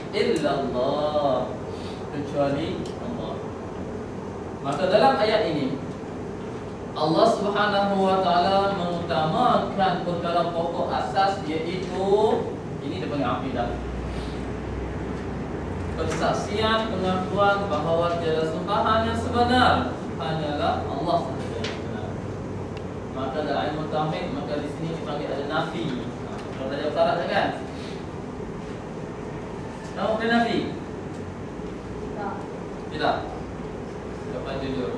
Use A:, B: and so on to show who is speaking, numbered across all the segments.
A: illallah, kecuali Allah. Maka dalam ayat ini Allah Subhanahu wa taala mengutamakan perkara pokok asas, iaitu ini dipanggil akidah. Persaksian, pengakuan bahawa tiada sembahan yang sebenar hanyalah Allah sahaja yang benar. Maka dalam ilmu tauhid, maka di sini dipanggil ada nafi. Kalau dah jawab syarat kan? Tahu apa nafi?
B: Tak.
A: Tidak. Kapan jujur?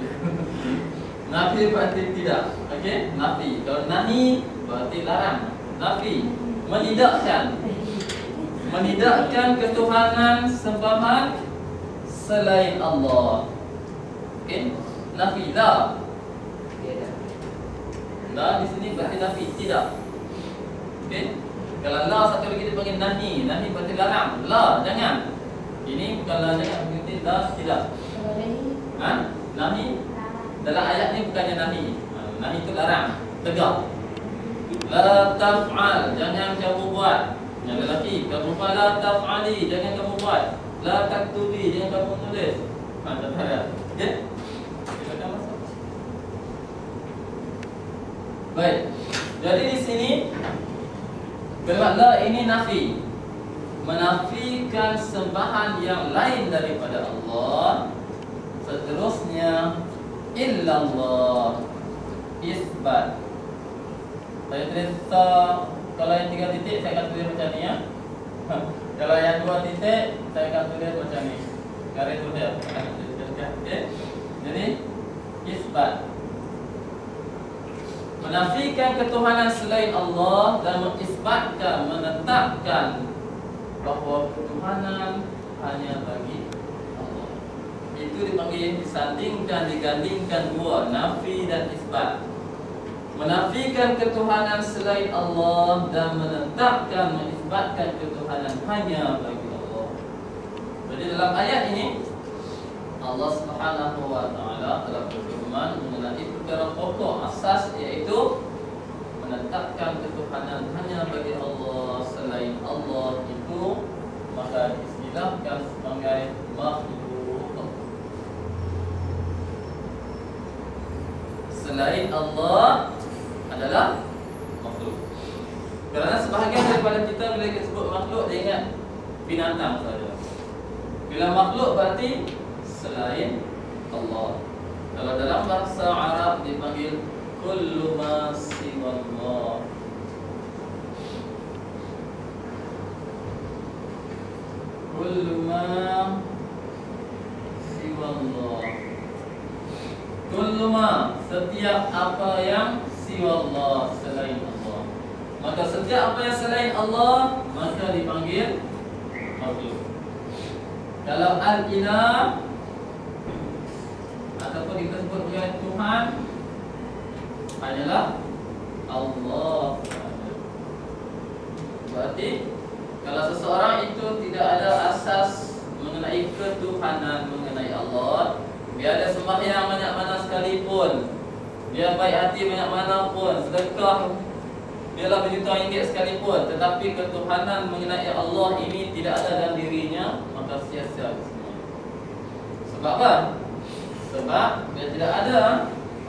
A: Nafi berarti tidak. Okey? Nafi. Kalau nahi berarti larang. Nafi menidakkan. Menidakkan ketuhanan sembahan selain Allah. Okey? Nafi la. La di sini berarti nafi, tidak. Okey? Kalau la satu lagi dipanggil nahi. Nahi berarti larang. La, jangan. Ini bukan la jangan, berarti la tidak.
B: Kalau ini
A: Ha? Nahi dalam ayat ni bukannya nahi. Nahi itu larang, tegak. La taf'al, jangan kamu buat. Yang lelaki, kamu buat la taf'ali, jangan kamu buat. La taktubi, jangan kamu tulis. Tak ada. Okey? Kita masuk. Baik. Jadi di sini kalimat la ini nafi, menafikan sembahan yang lain daripada Allah. Seterusnya illallah, isbat. Saya tulis ta, kalau yang 3 titik saya akan tulis macam ni ya. Kalau yang 2 titik saya akan tulis macam ni. Garis tu dia. Okey. Jadi isbat, menafikan ketuhanan selain Allah dan mengisbatkan, menetapkan bahawa ketuhanan hanya bagi Allah. Itu dipanggil, disandingkan, digandingkan dua, nafi dan isbat. Menafikan ketuhanan selain Allah dan menetapkan, mengisbatkan ketuhanan hanya bagi Allah. Jadi dalam ayat ini Allah Subhanahu wa taala telah berfirman mengenai perkara pokok asas, iaitu menetapkan ketuhanan hanya bagi Allah, selain Allah itu maka diistilahkan sebagai makhluk. Selain Allah adalah makhluk. Kerana sebahagian daripada kita bila kita sebut makhluk, dia ingat binatang saja. Bila makhluk berarti selain Allah. Kalau dalam bahasa Arab dipanggil kullu ma siwallah. Kullu ma siwallah. Kullu ma, setiap apa yang siwallah, selain Allah. Maka setiap apa yang selain Allah maka dipanggil makhluk. Kalau al-ilah ataupun kita sebut dengan Tuhan hanyalah Allah. Berarti kalau seseorang itu tidak ada asas mengenai ketuhanan, mengenai Allah, dia ada sembahyang banyak mana sekalipun, dia baik hati banyak mana pun, sedekah biarlah berjuta ringgit sekalipun, tetapi ketuhanan mengenai Allah ini tidak ada dalam dirinya, maka sia-sia semua. Sebab apa? Sebab dia tidak ada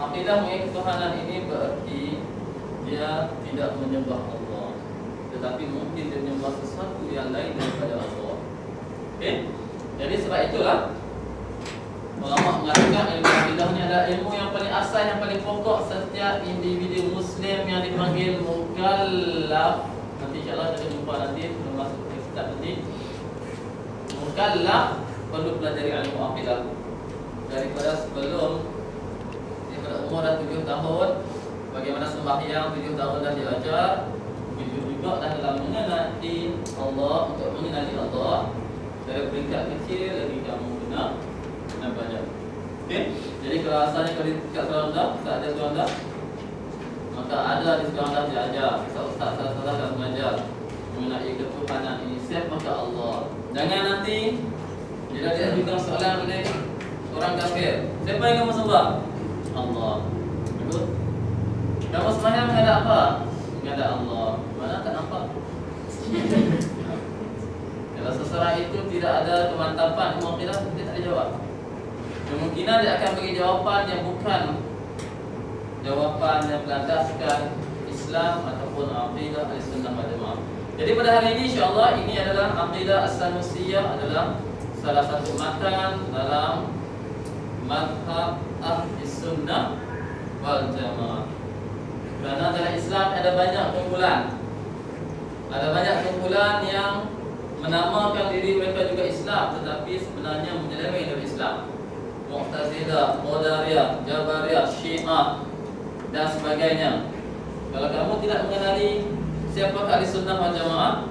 A: akidah mengenai ketuhanan ini, berarti dia tidak menyembah Allah, tetapi mungkin dia menyembah sesuatu yang lain daripada Allah. Okey? Jadi sebab itulah ulama mengatakan ilmu akidah ni adalah ilmu yang paling asal, yang paling pokok setiap individu Muslim yang dipanggil mukallaf. Nanti insyaAllah kita jumpa nanti sebelum masuk ke kitab nanti. Mukallaf perlu pelajari ilmu akidah daripada sebelum, daripada umur dah 7 tahun. Bagaimana sembahyang 7 tahun dah diajar, begitu juga dah dalam mengenali Allah, untuk mengenali Allah dari peringkat kecil lagi kamu kena belajar. Okey? Jadi kalau asalnya kalau di tingkat sekolah rendah tak ada sekolah rendah, maka ada di sekolah rendah diajar, ustaz dah mengajar mengenai ketuhanan ini, siapa Allah. Jangan nanti bila dia ajukan soalan oleh orang kafir, siapa yang kamu sembah? Allah. Betul? Kamu sembahyang menghadap apa? Menghadap Allah. Mana tak nampak? Kalau Kalau seseorang itu tidak ada kemantapan ilmu akidah, dia tak ada jawab. Kemungkinan dia akan bagi jawapan yang bukan jawapan yang berlandaskan Islam ataupun akidah Ahlussunnah wal Jamaah. Jadi pada hari ini insya-Allah ini adalah akidah As-Sanusiyah, adalah salah satu matan dalam mazhab Ahlussunnah wal Jamaah. Kerana dalam Islam ada banyak kumpulan. Ada banyak kumpulan yang menamakan diri mereka juga Islam, tetapi sebenarnya menyeleweng dari Islam. Mu'tazilah, Qadariyah, Jabariyah, Syiah dan sebagainya. Kalau kamu tidak mengenali siapa Ahlussunnah wal Jamaah,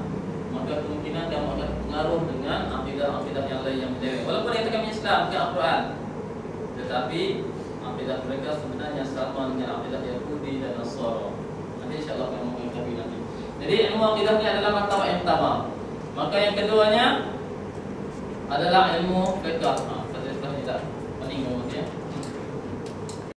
A: maka kemungkinan kamu akan terpengaruh dengan akidah-akidah yang lain yang menyeleweng. Walaupun itu kami Islam, bukan Al-Quran, tetapi akidah mereka sebenarnya sama dengan akidah Yahudi dan Nasara. Nanti insya-Allah kamu mengetahui nanti. Jadi ilmu akidah ini adalah martabat yang pertama. Maka yang keduanya adalah ilmu fiqh. Kita tidak penting